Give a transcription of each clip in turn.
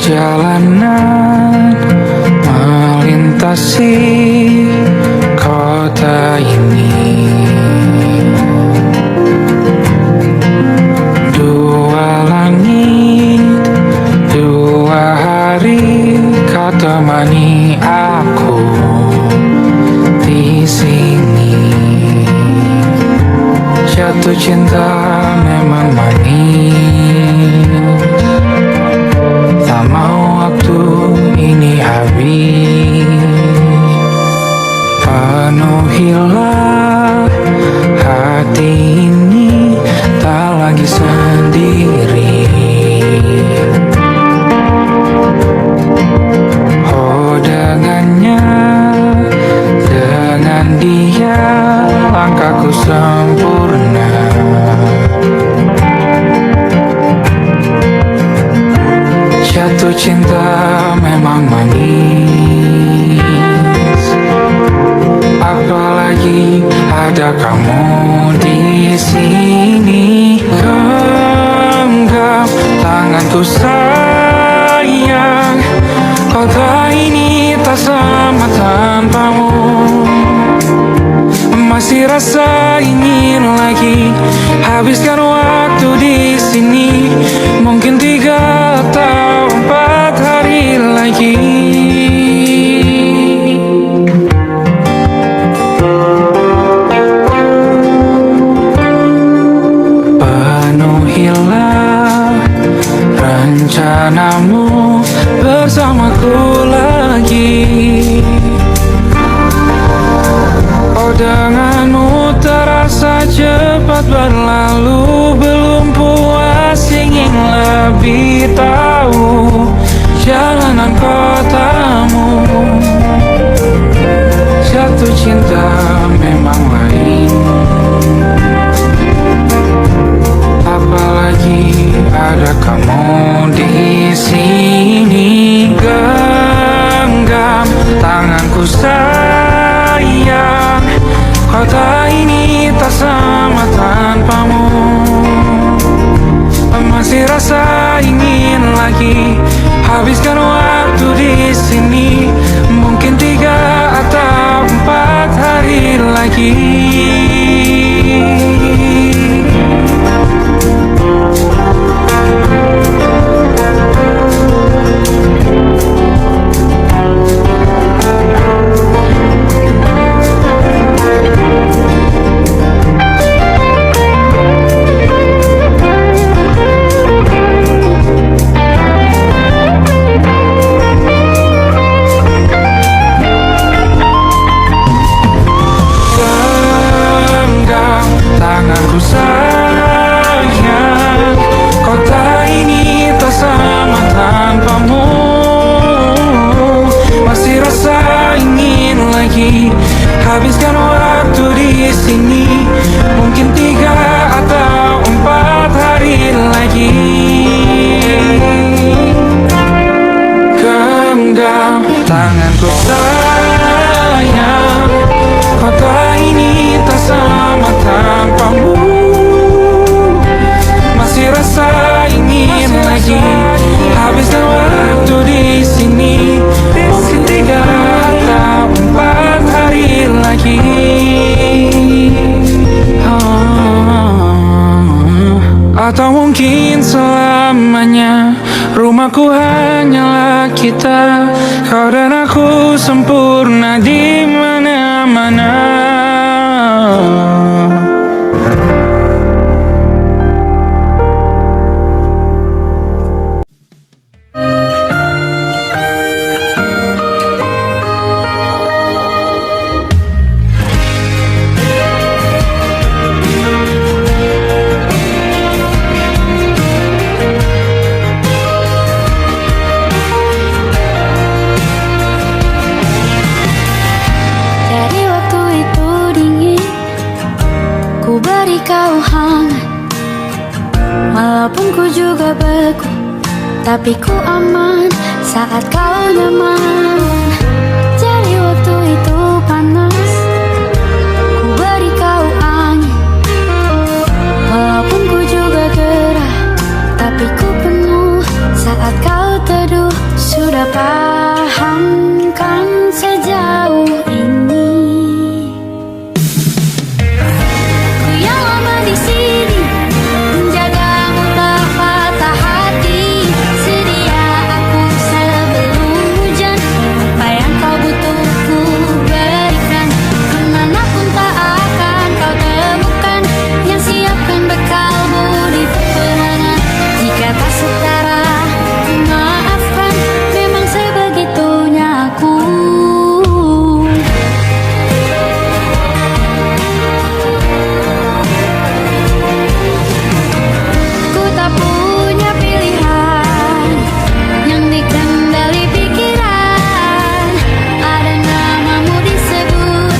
Perjalanan melintasi kota ini, dua langit, dua hari kau temani aku di sini. Jatuh cinta memang manis, tak mau waktu ini habis. Penuhilah hati ini, tak lagi sendiri. Oh dengannya, dengan dia langkahku sempurna. Jatuh cinta memang manis, apalagi ada kamu di sini. Genggam tanganku sayang, kota ini tak sama tanpamu. Masih rasa ingin lagi habiskan waktu di sini, mungkin 3 atau 4 hari lagi. Penuhilah rencanamu bersamaku lagi. Oh denganmu terasa cepat berlalu, belum puas ingin lebih tahu jalanan kotamu. Jatuh cinta memang lain, apalagi ada kamu di sini. Genggam tanganku sayang, kota ini tak sama tanpamu. Masih rasa ingin lagi habiskan waktu di sini, mungkin 3 atau 4 hari lagi. Tanganku sayang, kota ini tak sama tanpamu. Masih rasa ingin lagi habiskan waktu di sini, mungkin 3 atau 4 hari lagi. Genggam tanganku sayang, kota ini tak sama tanpamu. Masih rasa ingin lagi habiskan waktu di sini, mungkin 3 atau 4 hari lagi. Atau mungkin selamanya rumahku hanyalah kita, kau dan aku sempurna di mana-mana. Walaupun ku juga beku, tapi ku aman saat kau nyaman. Jadi waktu itu panas, ku beri kau angin. Walaupun ku juga gerah, tapi ku penuh saat kau teduh. Sudah paham kan sejauh ini? Ku yang lama di sini, menjagamu tak patah hati. Sedia aku sebelum hujan, apa yang kau butuh ku berikan. Kemanapun tak akan kau temukan yang siapkan bekalmu di peperangan. Jika tak setara, ku maafkan, memang sebegitunya aku. Ku tak punya pilihan yang dikendali pikiran. Ada namamu disebut,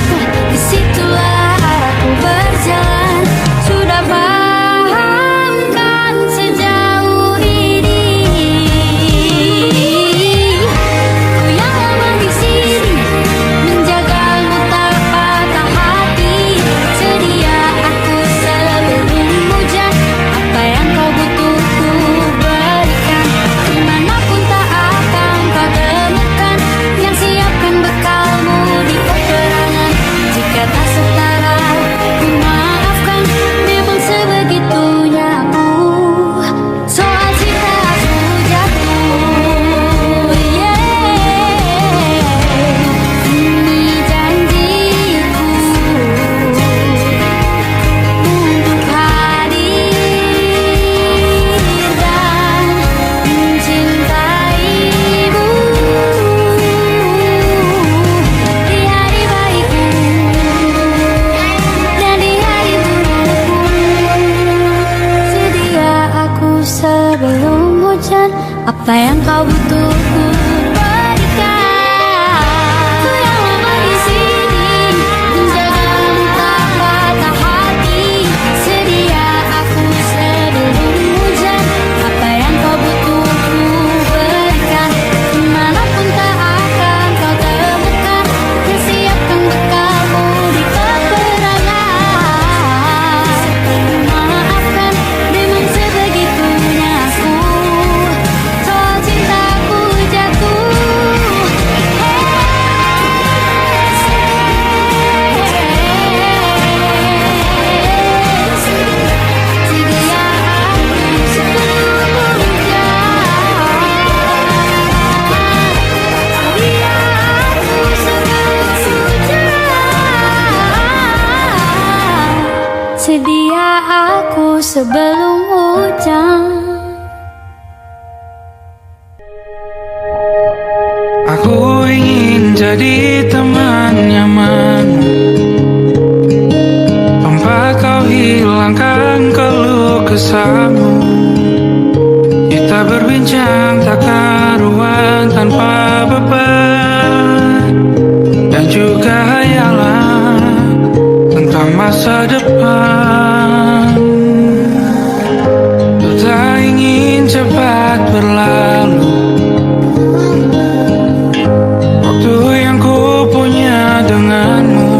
disitulah arahku berjalan. Sudah paham kan sejauh ini? Ku yang lama di sini, menjagamu tak patah hati. Sedia aku sebelum hujan, apa yang kau butuh ku berikan. Kemanapun tak akan kau temukan yang siapkan bekalmu di peperangan. Jika tak setara, ku maafkan, memang sebegitunya aku. Soal cinta aku jatuh, ini janjiku untuk hadir dan mencintaimu di hari baikku dan di hari burukku. Sedia aku sebelum hujan, apa yang kau butuh ku berikan. Ku yang lama di sini, menjagamu tak patah hati. Sedia aku sebelum hujan, apa yang kau butuh ku berikan. Kemanapun tak akan kau temukan yang siapkan bekalmu di peperangan. Maafkan, memang sebegitunya aku. Soal cintaku jatuh, sedia aku sebelum hujan. Sedia aku sebelum hujan. Aku ingin jadi teman nyaman, tempat kau hilangkan keluh kesahmu. Kita berbincang tak karuan tanpa beban, dan juga hayalan tentang masa depan. Ku tak ingin cepat berlalu, waktu yang ku punya denganmu.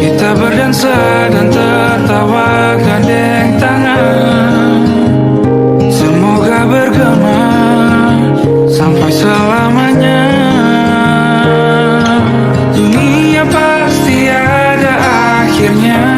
Kita berdansa dan tertawa gandeng tangan. Semoga bergema sampai selamanya. Dunia pasti ada akhirnya,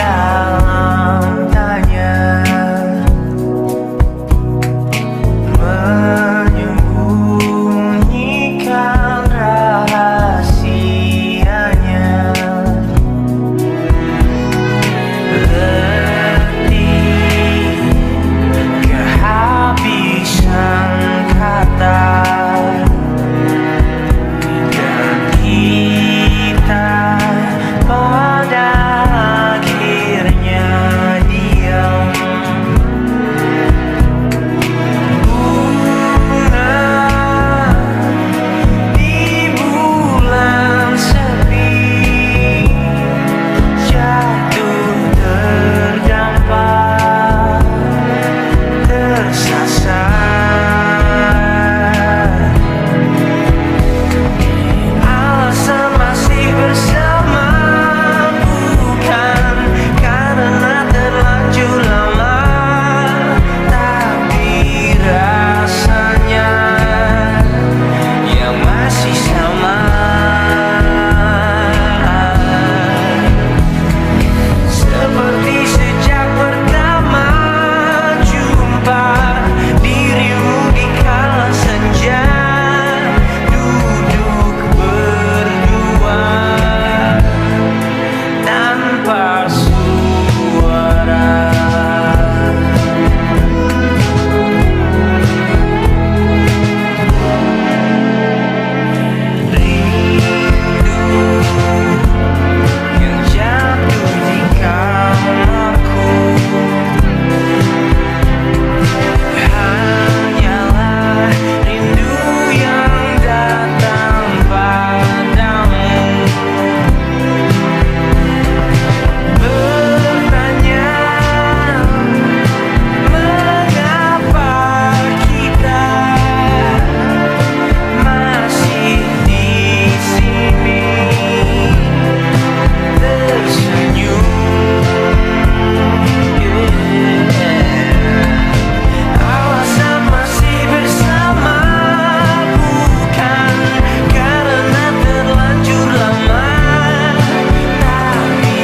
dalam tanya, menyembunyikan rahasianya. Letih, kehabisan kata, dan kita pada akhirnya diam. Bunga di bulan sepi jatuh terdampak, tersasar. Alasan masih bersama bukan karena terlanjur lama, tapi rasanya yang masih sama. Seperti sejak pertama jumpa dirimu di kala senja, duduk berdua tanpa suara. Rindu yang jatuh di kamarku hanyalah rindu yang datang padamu. Bertanya mengapa kita masih di sini tersenyum. Alasan masih bersama bukan karena terlanjur lama, tapi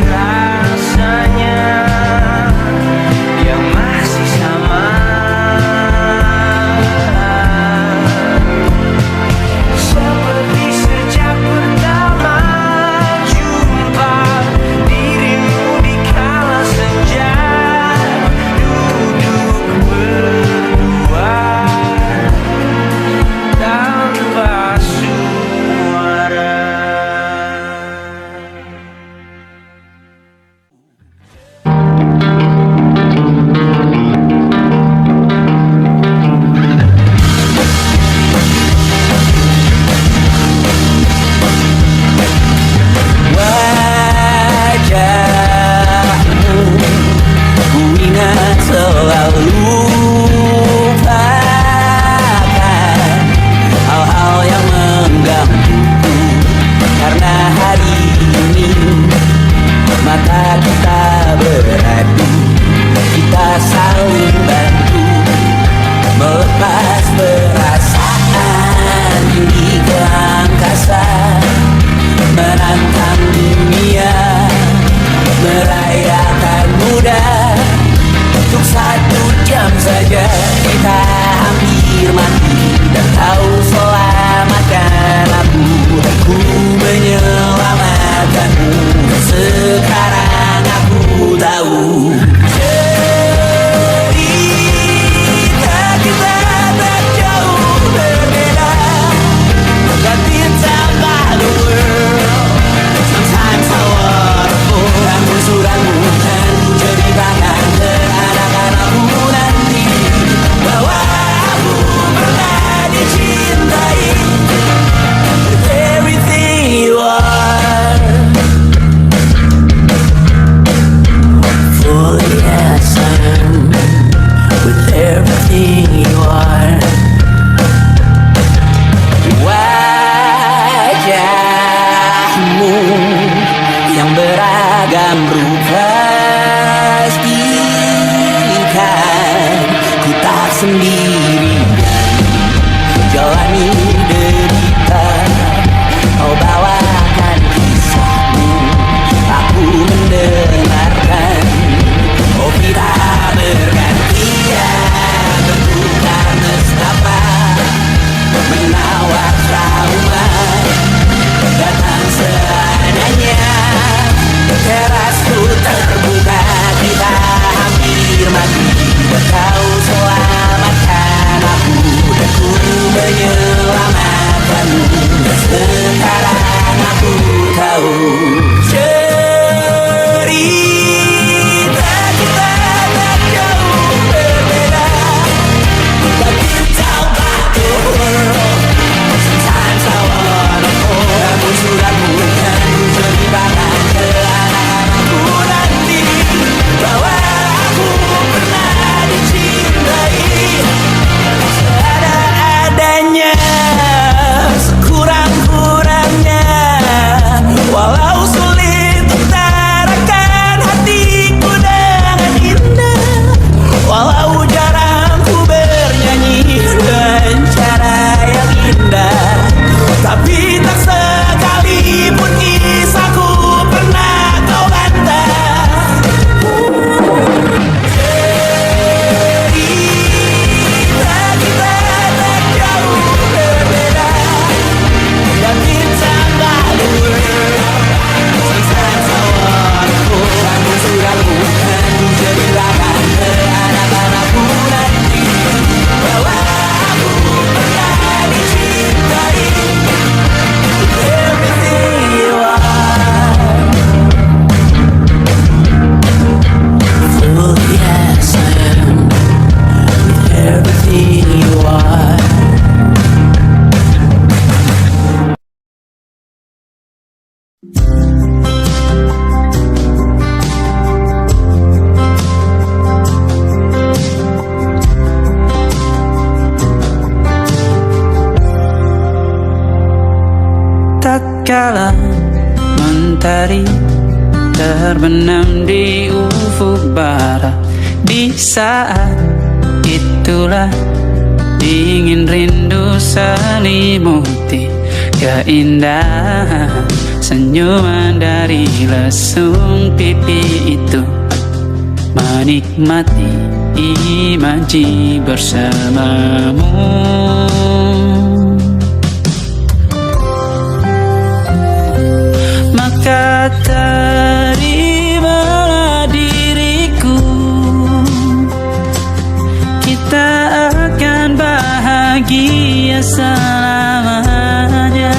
rasanya yang masih sama. Seperti sejak pertama jumpa dirimu di kala senja, duduk berdua tanpa suara. Wajahmu ku ingat selalu, lupakan hal-hal yang menggangguku, karena hari ini mata kita beradu, kita saling bantu melepas perasaan tinggi ke angkasa, menantang dunia, merayakan muda. Untuk 1 jam saja kita hampir mati, dan kau selamatkan aku, dan ku menyelamatkanmu. Sekarang aku tahu cerita kita tak jauh berbeda, but it's about the world. Sometimes I wonderful, dan suratmu dan ku ceritakan ke anak-anak aku nanti bahwa aku pernah dicintai with everything you are. Fully as I am, with everything you are. Wajahmu yang beragam rupa pastikan ku tak sendirian jalani derita. Kau bawakan kisahmu, aku mendengar Kau selamatkan aku dan ku menyelamatkanmu. Dan sekarang aku tahu cerita kita tak jauh berbeda. But you tell about the world. Sometimes I wanna fall. Namun sudah bukan ceritakan ke anak-anakku nanti bahwa aku pernah dicintai seadanya, sekurang-kurangnya. Walau sulit utarakan hatiku dengan indah, walau jarang ku bernyanyi dengan cara yang indah, tapi tak sekalipun kisahku pernah kau bantah. Cerita kita tak jauh berbeda, but it's about the world. Sometimes I wanna fall. Namun sudah bukan ceritakan ke anak-anakku nanti bahwa aku pernah dicintai. Everything you are, fully as I am, with everything you are. Tatkala mentari terbenam di ufuk barat, di saat itulah dingin rindu selimuti keindahan senyuman dari lesung pipi itu, menikmati imaji bersamamu. Maka terimalah diriku, kita akan bahagia selamanya.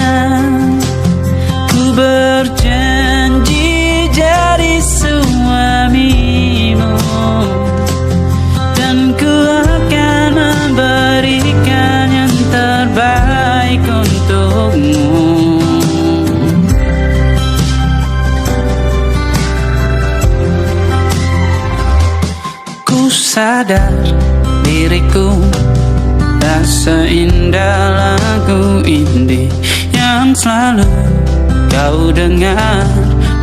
Ku berjanji jadi suamimu, dan ku akan memberikan yang terbaik untukmu. Sadar diriku tak seindah lagu indie yang selalu kau dengar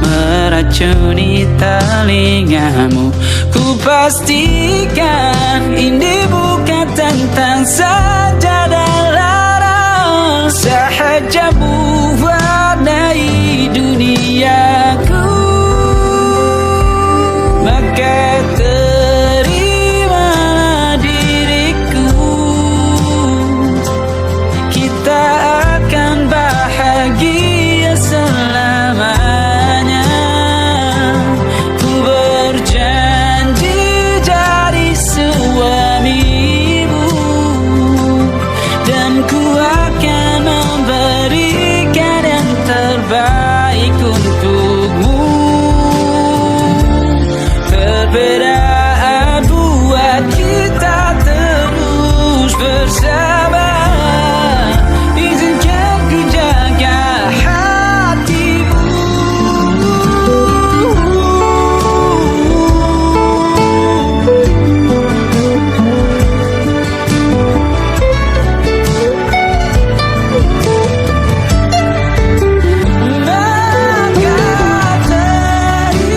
meracuni telingamu. Ku pastikan indie bukan tentang sajadah lara, sahaja mewarnai duniaku. Maka perbedaan buat kita terus bersama. Izinkan ku jaga hatimu. Maka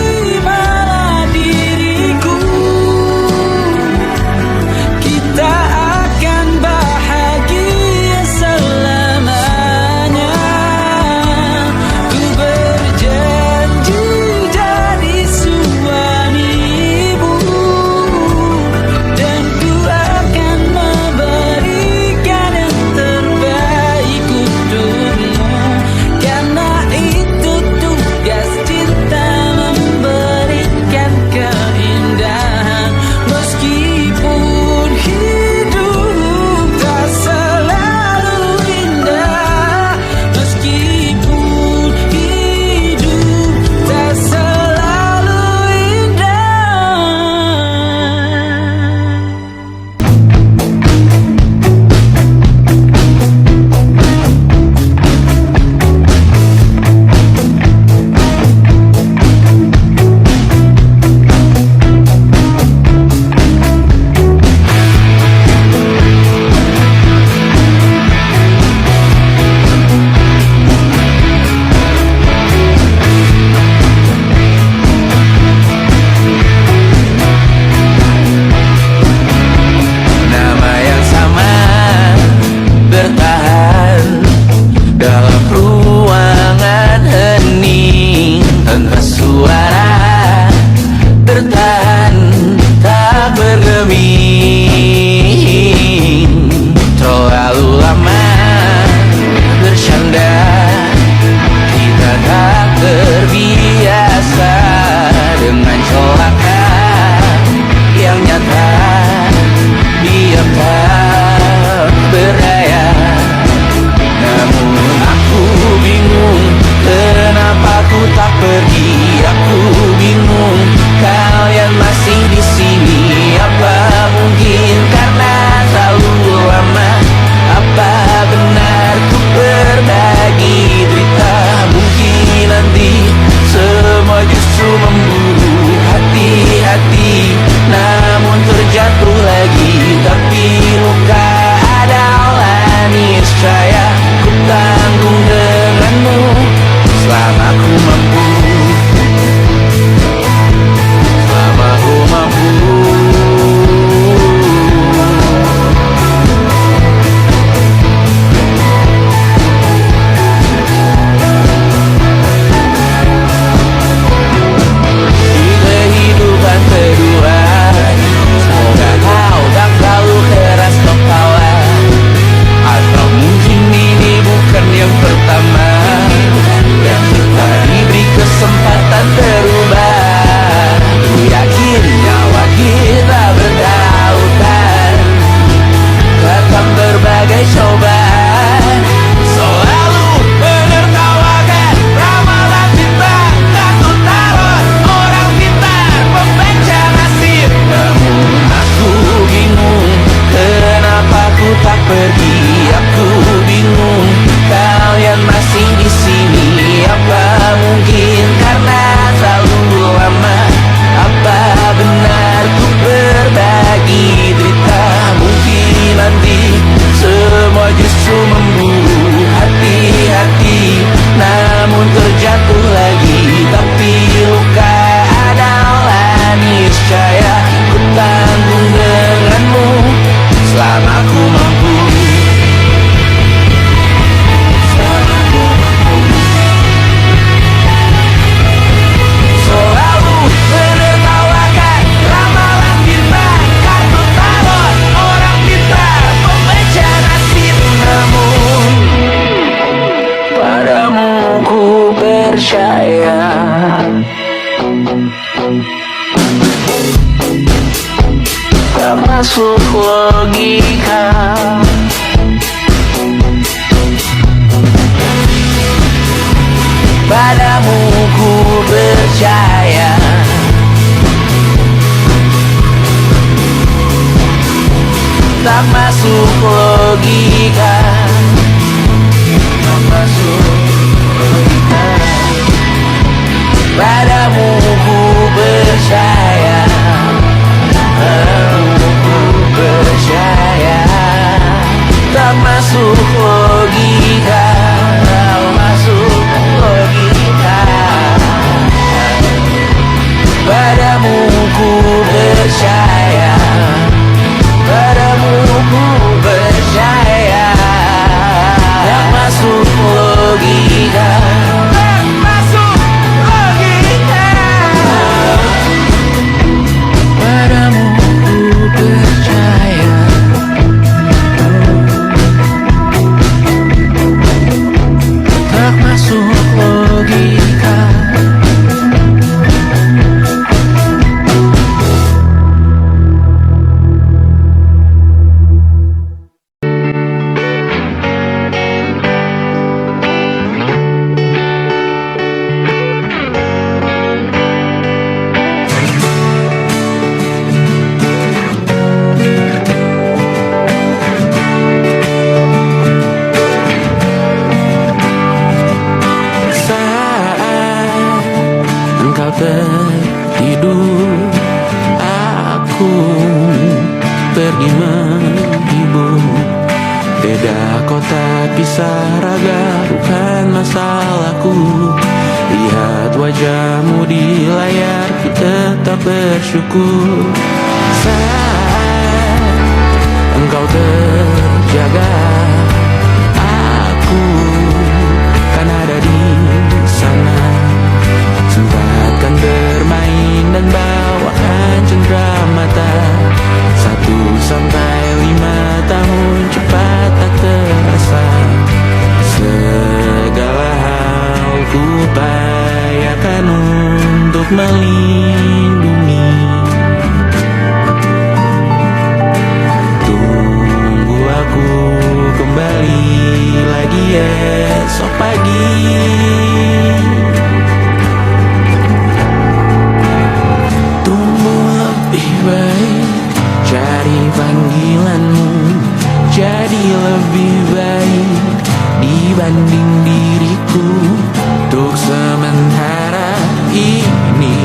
terimalah diriku, tak masuk logika. Padamu ku percaya, tak masuk logika, tak masuk logika. Padamu ku percaya, padamu ku percaya, tak masuk logika, tak masuk logika. Padamu ku percaya, padamu ku percaya, tak masuk logika, tak masuk logika. Padamu ku percaya, tak masuk logika. Engkau tertidur, aku pergi menghibur. Beda kota pisah raga, bukan masalahku. Lihat wajahmu di layar, ku tetap bersyukur. Saat engkau terjaga, aku kan ada di sana. Sempatkan bermain dan bawakan cenderamata. 1-5 tahun cepat tak terasa. Segala hal ku upayakan untuk melindungi. Tunggu aku kembali lagi esok pagi. Cari panggilanmu jadi lebih baik dibanding diriku. Untuk sementara ini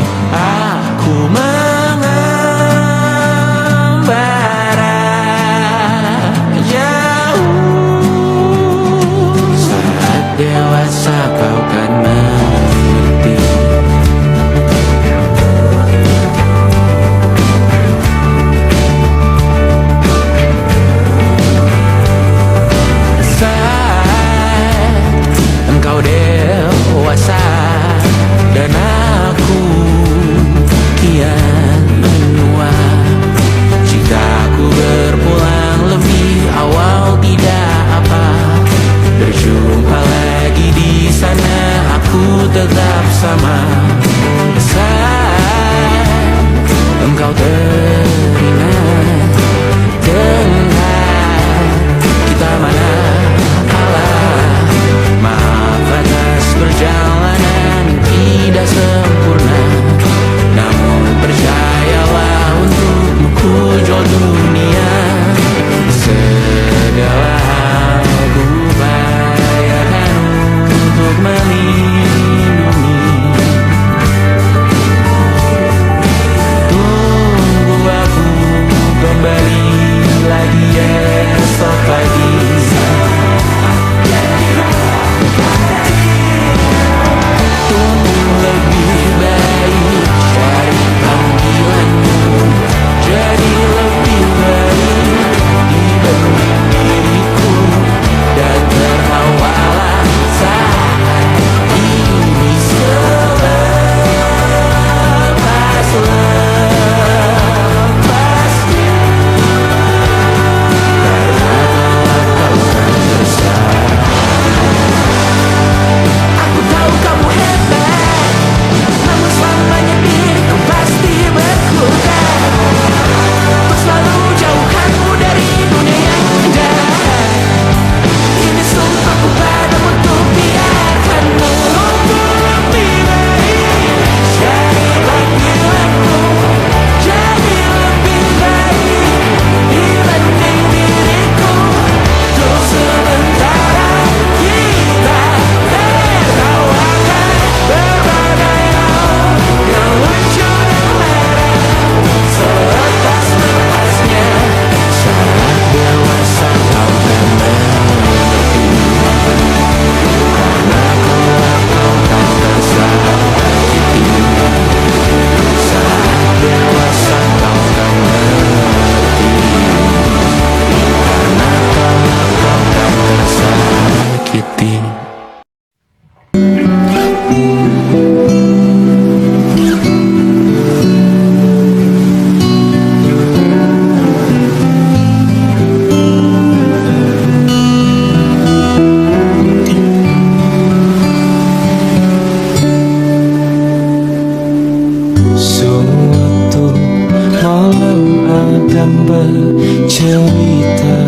dan bercerita.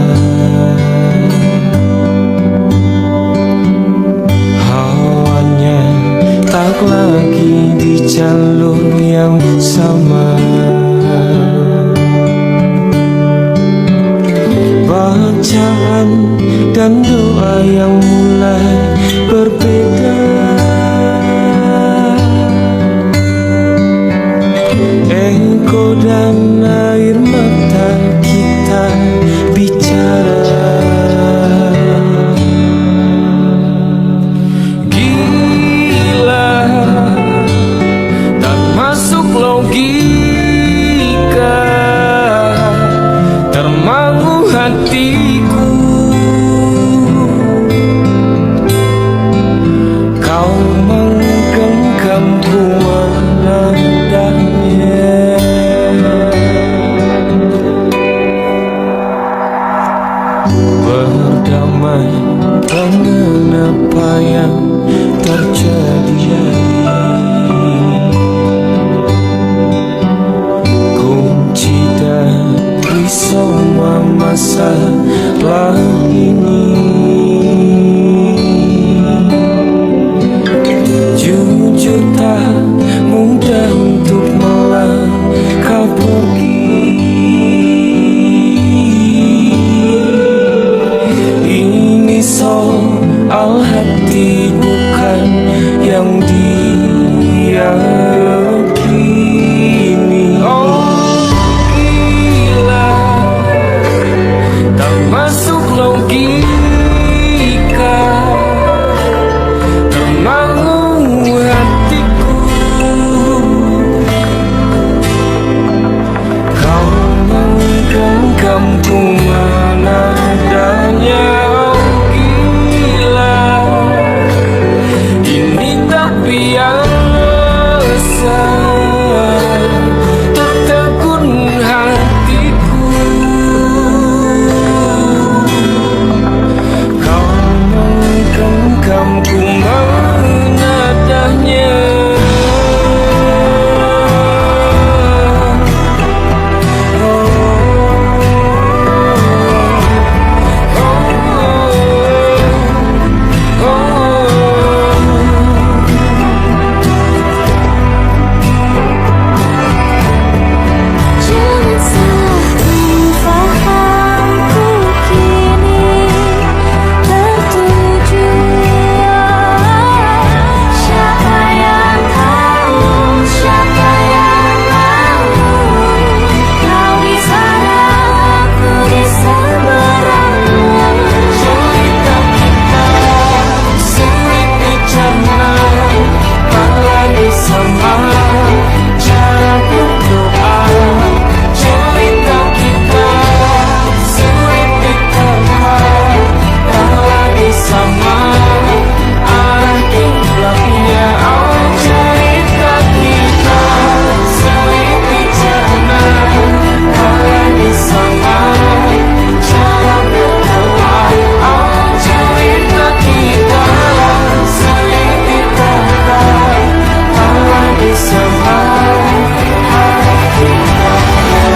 Hawanya tak lagi di jalur yang sama. Bacaan dan doa yang mulai berbeda. Ego dan air mata kita bicara. Gila, tak masuk logika, termangu hatiku. Kau menggenggamku menandanya. Berdamai dengan apa yang terjadi. Kunci dari semua masalah ini. Jujur tak mudah untuk melangkah pergi. Ini soal hati bukan yang diyakini. Oh gila, tak masuk logika, termangu hatiku. Kau menggenggamku menadanya. Oh gila, ini tak biasa, tertegun hatiku. Kau menggenggamku menadanya. Jangan salah fahamku kini tertuju. Siapa yang tahu, siapa yang mahu. Kau di sana, aku di seberangmu. Cerita kita sulit dicerna, apalagi sama cara berdoa. Cerita kita sulit diterima, apalagi sama arah kiblahnya. Oh cerita kita sulit dicerna, apalagi sama cara berdoa. Oh cerita kita sulit diterima, apalagi sama arah kiblahnya.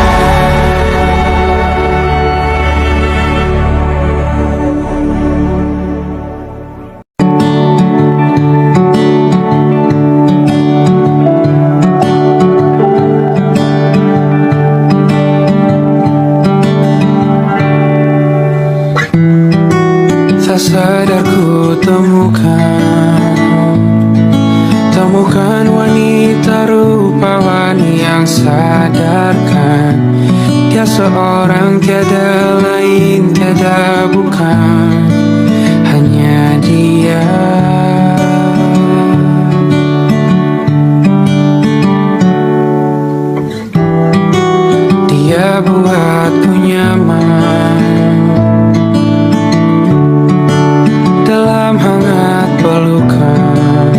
Tak sadar ku temukan wanita rupawan yang sadarkan. Dia seorang tiada lain, tiada bukan, hanya dia. Dia buatku nyaman dalam hangat pelukan.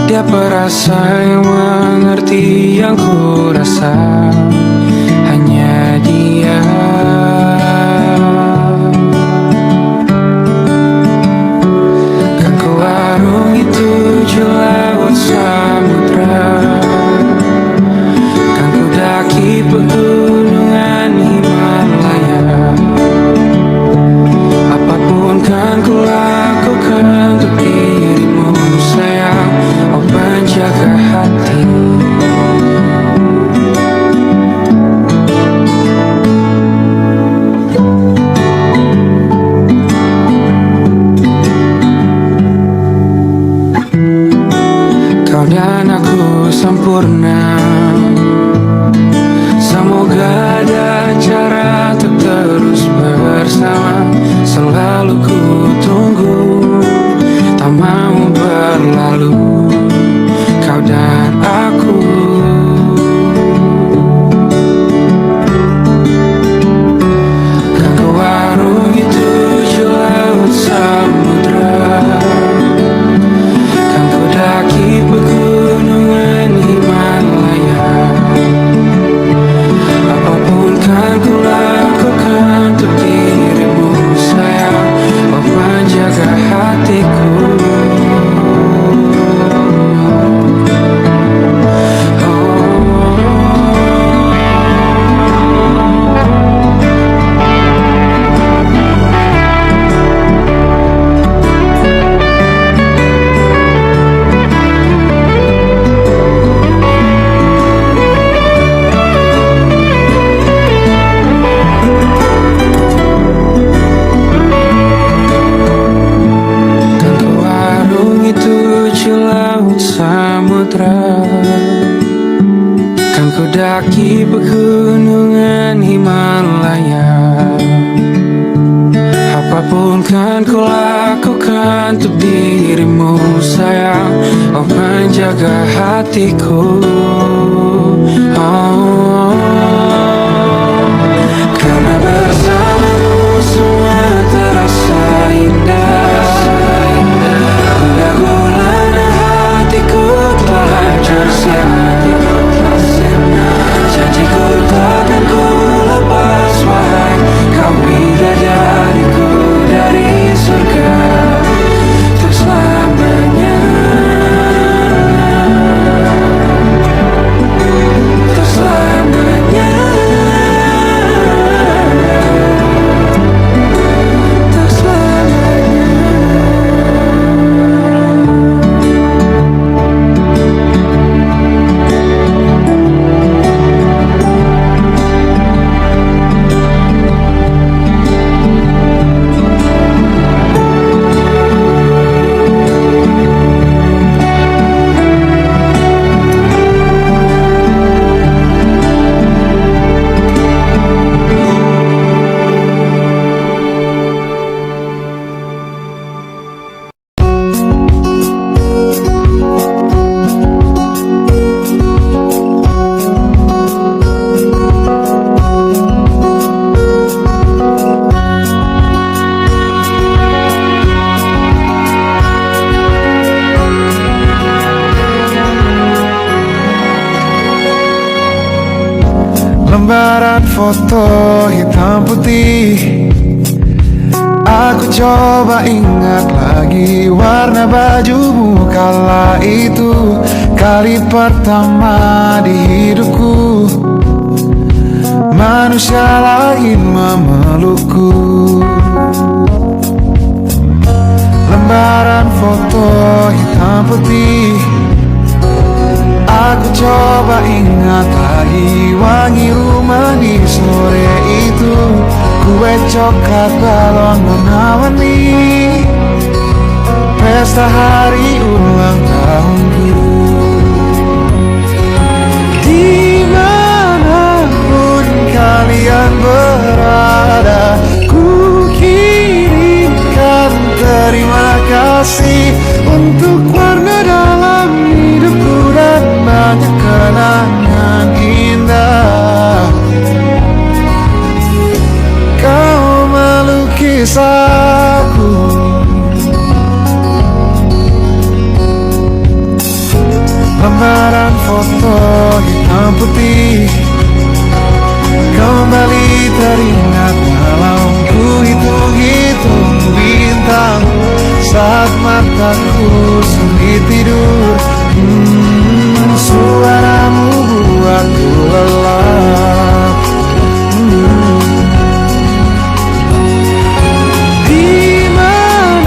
Dia perasa yang mengerti yang ku rasa, hanya dia. Kan ku arungi 7 laut samudra, kan ku daki pegunungan mendaki pegunungan Himalaya. Apapun kan ku lakukan untuk dirimu sayang, oh penjaga hatiku. Oh, karena bersamamu semua terasa indah. Gundah gulana hatiku telah hancur sia-sia. Janjiku takkan ku lepas wahai kau bidadariku dari surga untuk selamanya. Untuk selamanya. Untuk selamanya. Lembaran foto hitam putih, aku coba ingat lagi warna bajumu kala itu. Kali pertama di hidupku manusia lain memelukku. Lembaran foto hitam putih, aku coba ingat lagi wangi rumah di sore itu. Kue coklat balon warna-warni, pesta hari ulang tahunku. Dimanapun kalian berada, ku kirimkan terima kasih untuk warna dalam hidupku dan banyak kenangan indah. Kau melukis aku, lembaran foto hitam putih kembali teringat malam ku hitung-hitung bintang saat mataku sulit tidur. Suaramu buatku lelap. Dimanapun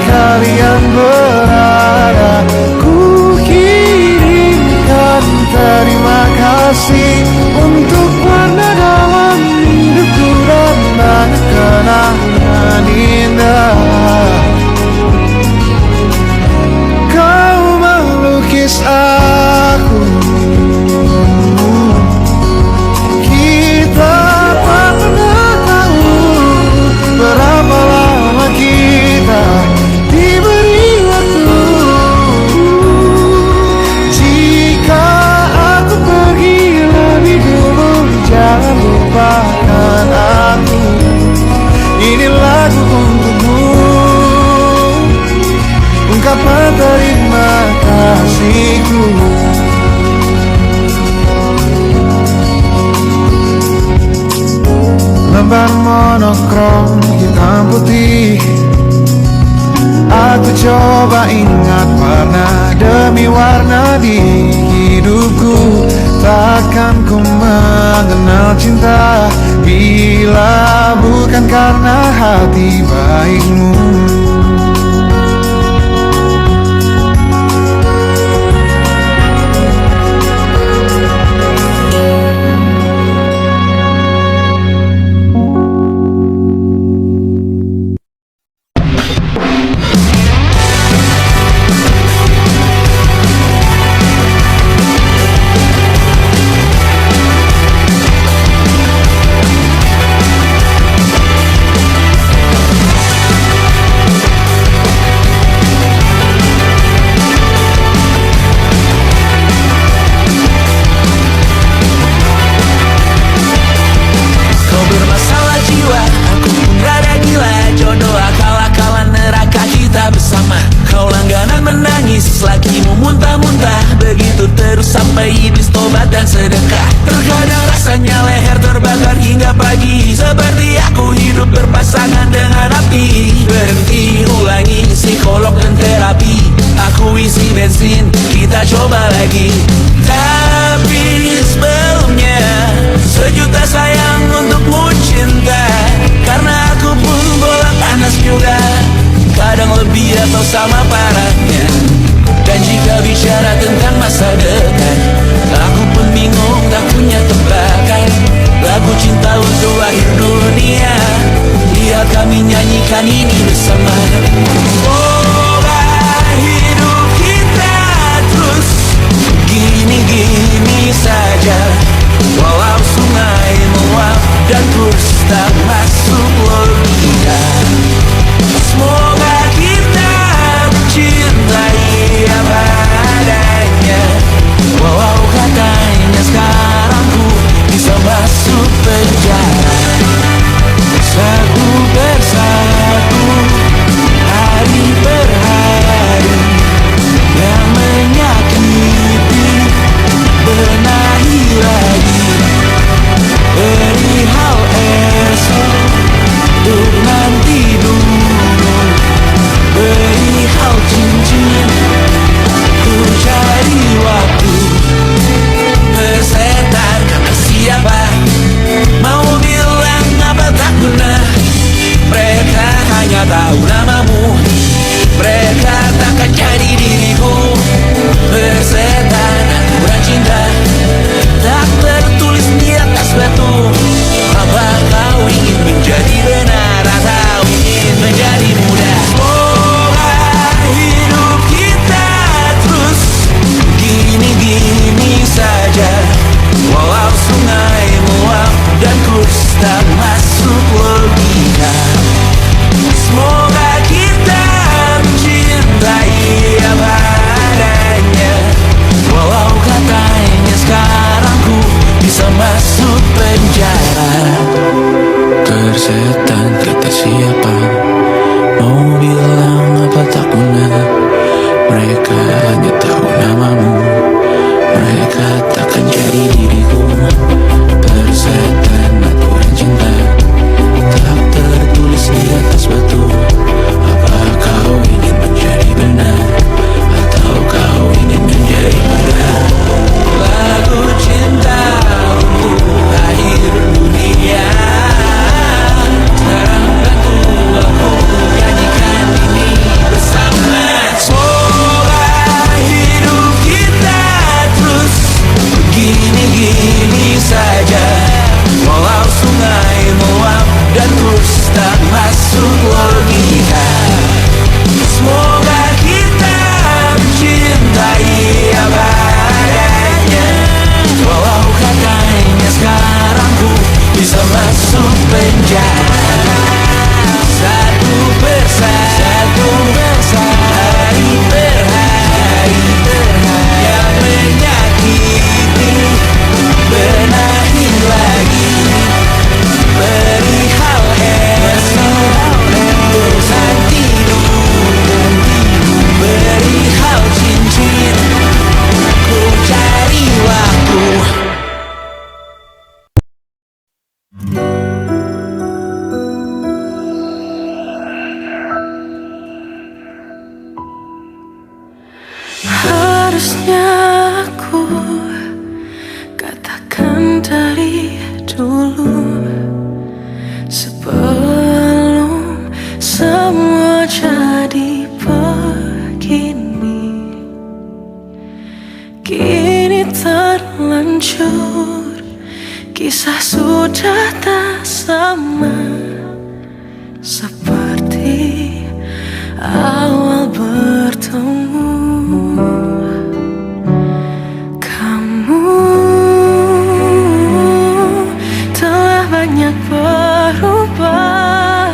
kalian berada, ku kirimkan terima kasih untuk warna dalam hidupku dan banyak kenangan indah. Kau melukis aku, kita tak pernah tahu berapa lama kita diberi waktu. Jika aku pergi lebih dulu, jangan lupakan aku. Ini lagu untukmu, ungkapan terima kasihku. Lembar monokrom hitam putih, aku coba ingat warna demi warna di hidupku. Takkan ku mengenal cinta bila bukan karena hati baikmu. dan sedekah. Terkadang rasanya leher terbakar hingga pagi, seperti aku hidup berpasangan dengan api. Berhenti, ulangi psikolog dan terapi. Aku isi bensin, kita coba lagi. Tapi sebelumnya, sejuta sayang untukmu cinta. Karena aku pun bola panas juga, kadang lebih atau sama parahnya. Dan jika bicara tentang masa depan, aku pun bingung tak punya tebakan. Lagu cinta untuk akhir dunia, lihat kami nyanyikan ini bersama. Semoga hidup kita terus gini-gini saja, walau sungai meluap dan kurs tak masuk logika. Semoga kita mencintai apa adanya, walau katanya sekarang ku bisa masuk penjara. Satu persatu, hari per hari, yang menyakiti benahi lagi. Perihal esok, untuk nanti dulu. Perihal cincin, ku cari waktu. Bersetan kata siapa, mau bilang apa tak guna. Mereka hanya tahu namamu, mereka takkan jadi diriku. Bersetan aturan cinta, tak tertulis di atas batu. Apa kau ingin menjadi benar atau ingin menjadi muda? Semoga hidup kita terus gini-gini saja, walau sungai meluap dan kurs tak masuk logika. Semoga kita mencintai apa adanya, walau katanya sekarang ku bisa masuk penjara. Tersetan kata siapa, mau bilang apa tak guna. Mereka hanya tahu namamu, mereka takkan jadi diriku. Tersetan aturan cinta, tak tertulis di atas batu. Apa kau ingin menjadi benar, atau kau ingin menjadi muda? Lagu cinta untuk akhir dunia, sekarang bantu aku nyanyikan ini bersama. Semoga hidup kita terus gini-gini saja, walau sungai meluap dan kurs tak masuk logika. Semoga kita mencintai apa adanya, walau katanya sekarang ku bisa masuk penjara. Satu persatu, hari per hari, yang menyakiti benahi lagi. Perihal esok, untuk nanti dulu. Perihal cincin, ku cari waktu. Harusnya aku katakan dari dulu, sebelum semua jadi begini. Kini terlanjur, kisah sudah tak sama seperti awal bertemu. Kamu telah banyak berubah,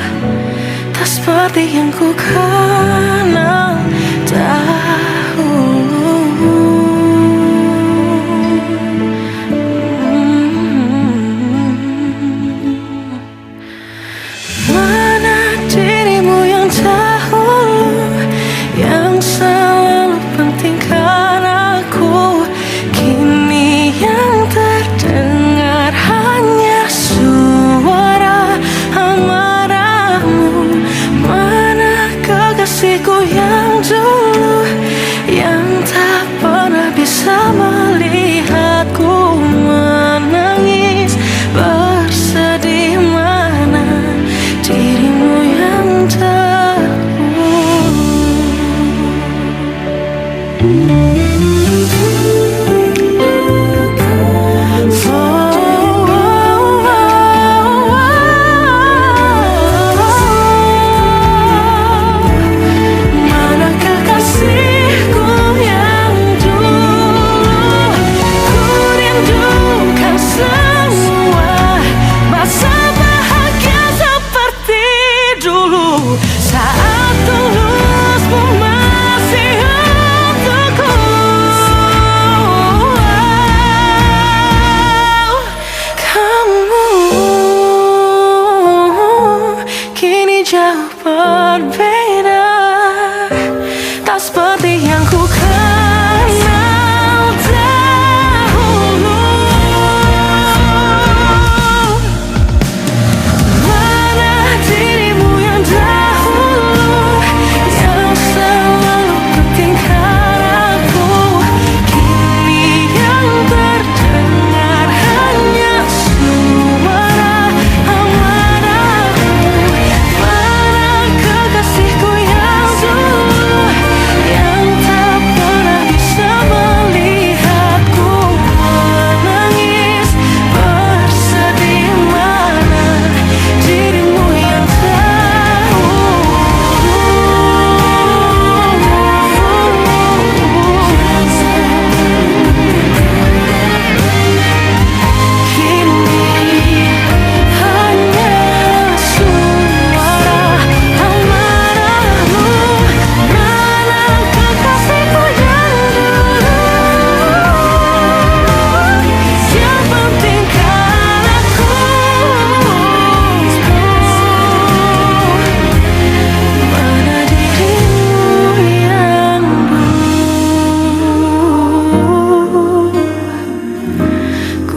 tak seperti yang ku kenal dahulu. Mana dirimu yang dahulu, yang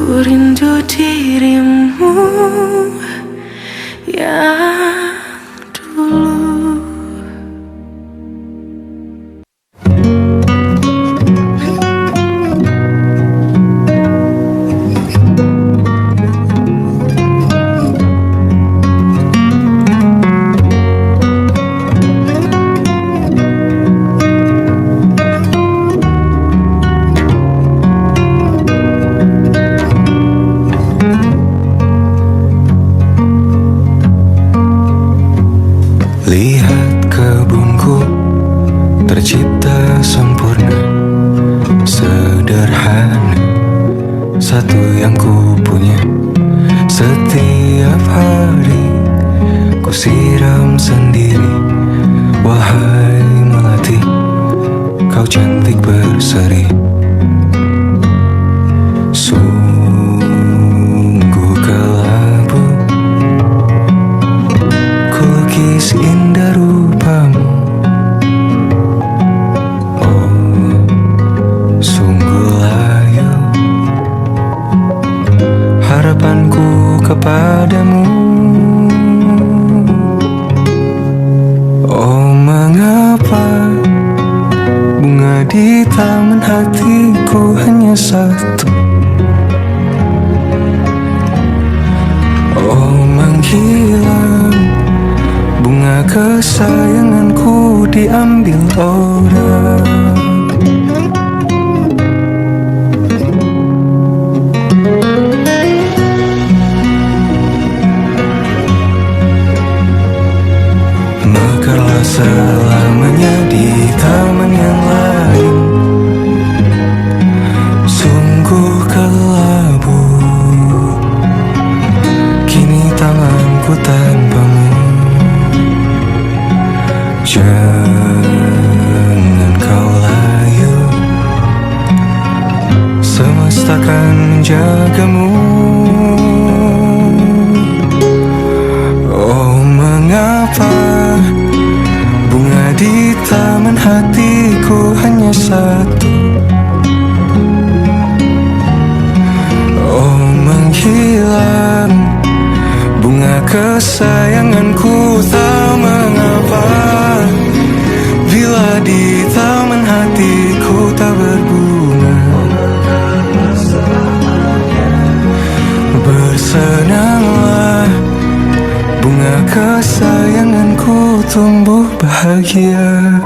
Ku rindu dirimu yang dulu. Lihat kebunku tercipta sempurna, sederhana, satu yang ku punya. Setiap hari ku siram sendiri. Wahai melati, kau cantik berseri. Sungguh kelabu ku lukis indah rupamu. Oh, sungguh layu harapanku kepadamu. Oh, mengapa bunga di taman hatiku hanya satu? Oh, menghilang bunga kesayanganku diambil orang. Mekarlah selamanya di taman yang lain. Sungguh kelabu kini tanganku tanpamu. Jangan kau layu, semesta akan menjagamu. Oh, mengapa bunga di taman hatiku hanya satu? Oh, menghilang bunga kesayanganku, tak mengapa bila di taman hatiku tak berbunga. Bersenanglah bunga kesayanganku tumbuh bahagia.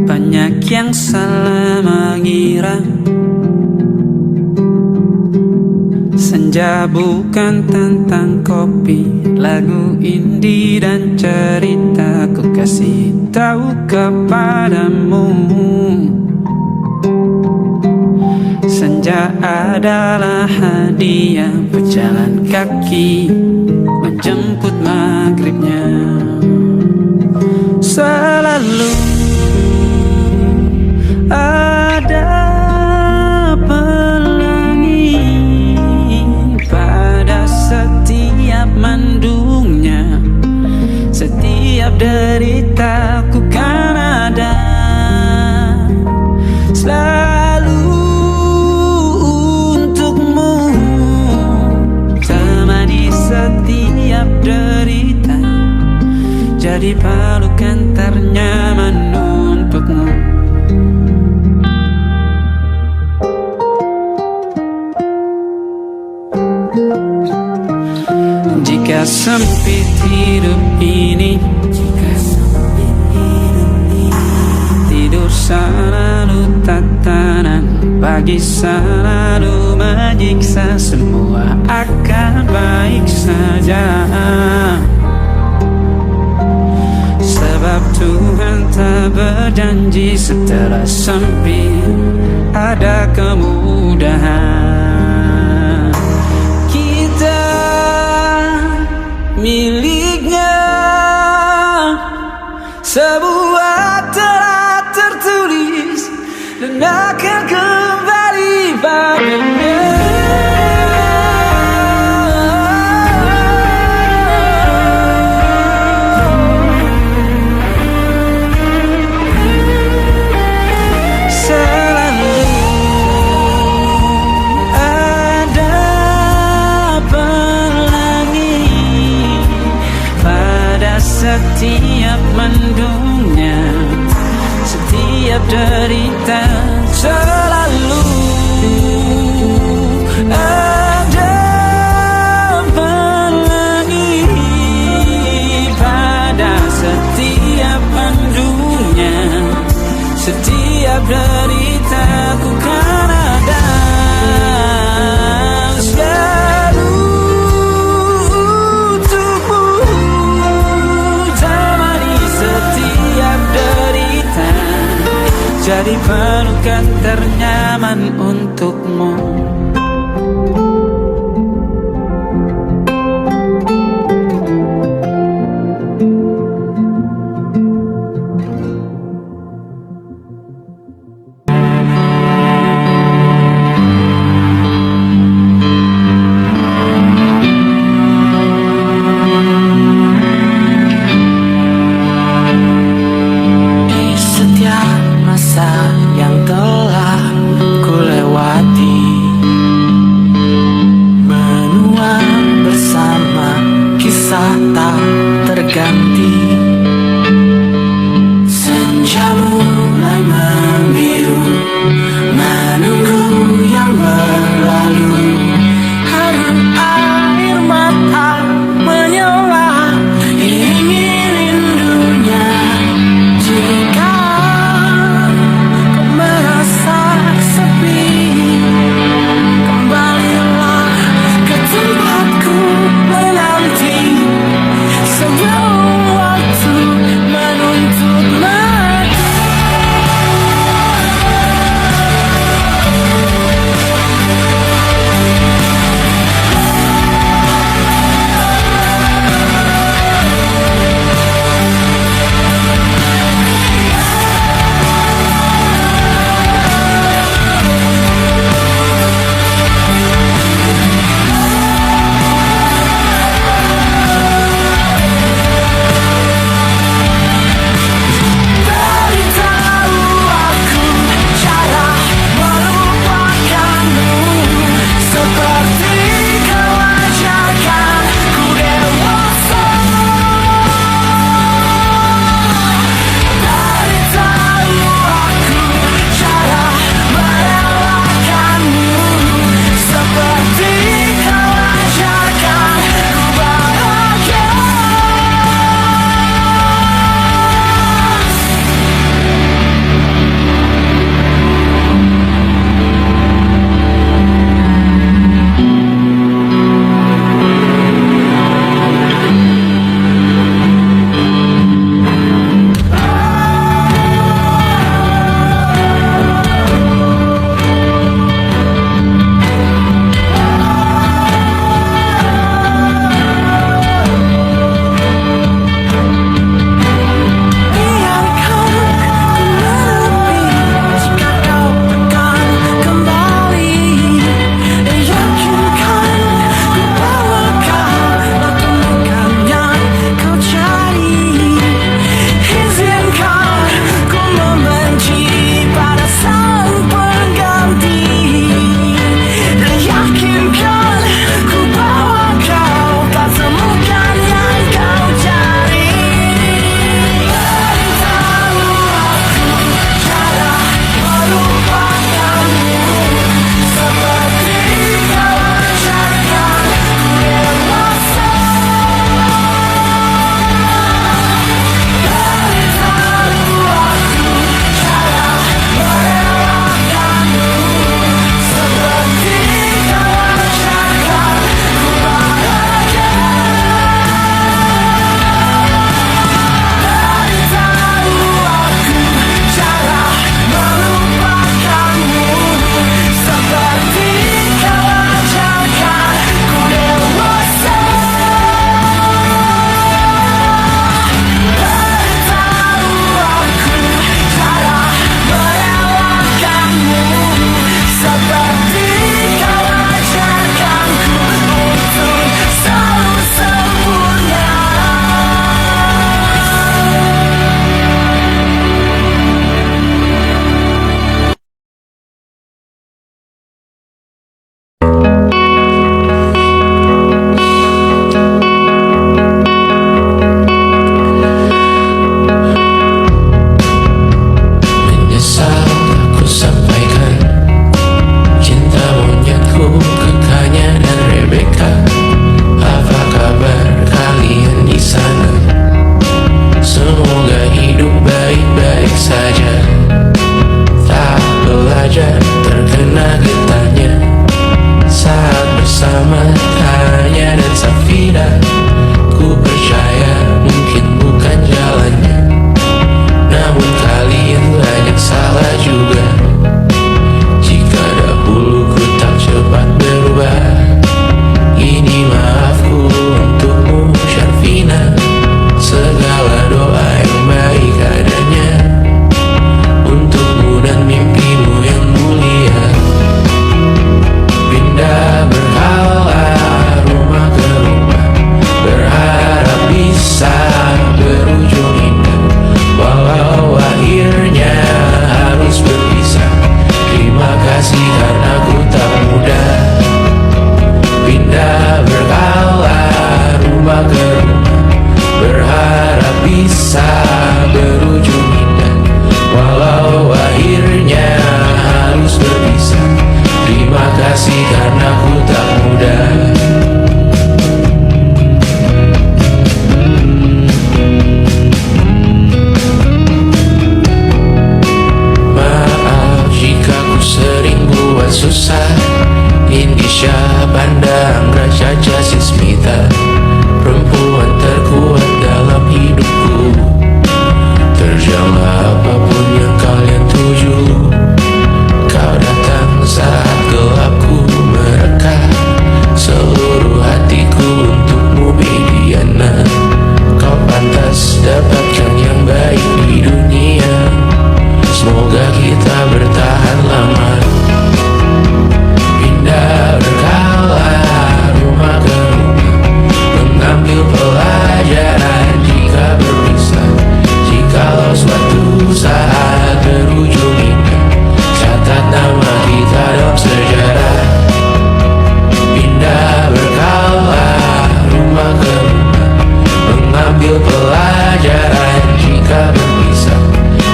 Banyak yang salah mengira senja bukan tentang kopi, lagu indie dan cerita. Ku kasih tahu kepadamu, senja adalah hadiah berjalan kaki menjemput maghribnya. Selalu ada pelangi pada setiap mendungnya. Setiap deritaku kan ada selalu untukmu, temani setiap derita, jadi pelukan ternyaman untukmu. Jika sempit hidup ini, tidur selalu tatanan, pagi selalu menyiksa, semua akan baik saja. Sebab Tuhan tak berjanji setelah setelah sempit ada kemudahan. setiap mendungnya, setiap derita selalu ada pelangi pada setiap mendungnya, setiap derita ku kan ada. Jadi pelukan ternyaman untukmu. Yang telah ku lewati, bersama Tanya dan Safira. Ku percaya mungkin bukan jalannya, namun kalian banyak salah juga. Jika dahulu ku tak cepat berubah, ini maafku untukmu Syarfina. Segala doa yang baik adanya untukmu dan mimpimu yang mulia. Pindah berhala rumah ke rumah, berharap bisa berujung indah. Walau akhirnya harus berpisah, terima kasih karena ku tak mudah. Pindah berhala rumah ke rumah, berharap bisa berujung indah. Walau akhirnya harus berpisah, terima kasih karena ku tak mudah. Maaf jika ku sering buat susah. Indisha pandang Raja Sismita, perempuan terkuat dalam hidupku. Terjanglah apapun yang kalian tuju. Kau datang saat gelapku mereka, seluruh hatiku untukmu Mediana. Kau pantas dapatkan yang baik di dunia, semoga kita bertahan lama. Pindah berkala rumah ke rumah, mengambil pelajaran jika berpisah. Jikalau suatu saat berujung indah, catat nama kita dalam sejarah. Pindah berkala rumah ke rumah, mengambil pelajaran jika berpisah.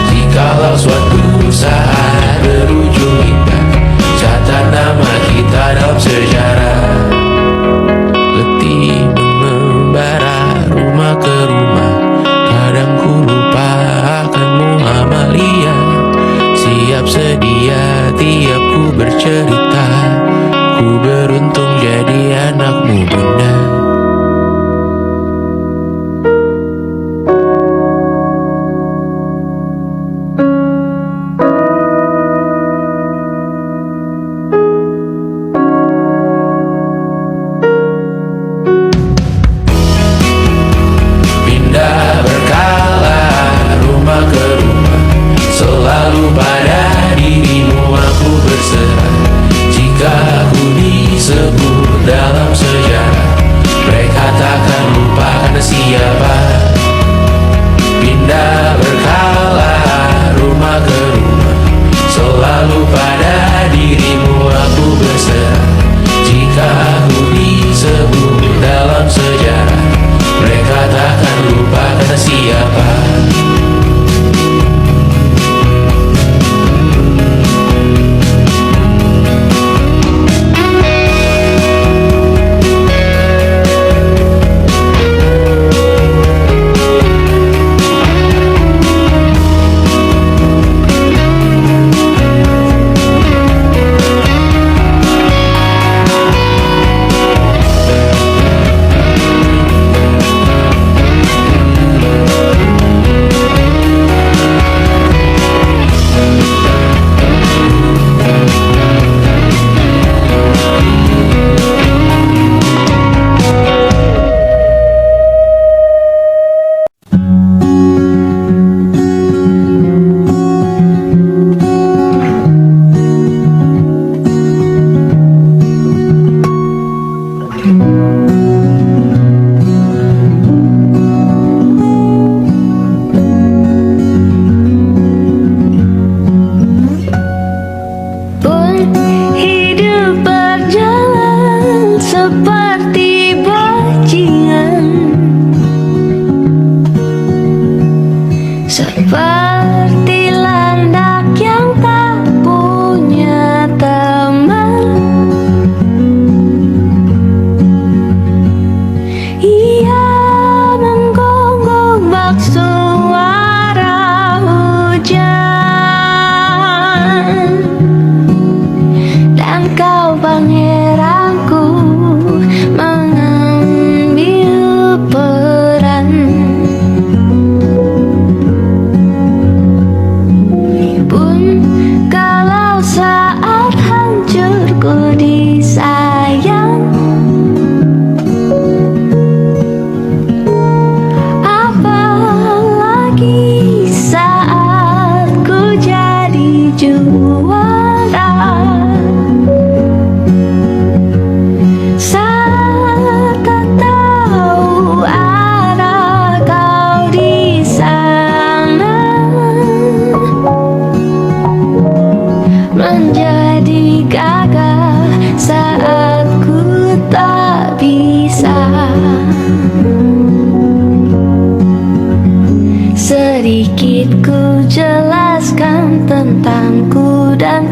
Jikalau suatu saat berujung indah, catat nama kita dalam sejarah. Letih mengembara rumah ke rumah, kadang ku lupa akanmu Amalia. Siap sedia tiap ku bercerita, ku beruntung jadi anakmu bunda. Pindah berkala rumah ke rumah, selalu pada dirimu aku berserah. Jika aku disebut dalam sejarah, mereka takkan lupakan siapa. Pindah berkala rumah ke rumah, selalu pada dirimu aku berserah. Jika aku disebut dalam sejarah, mereka takkan lupakan siapa. Seperti landak yang tak punya teman, ia menggonggong bak suara hujan. Dan kau pangeranku, sayangku dan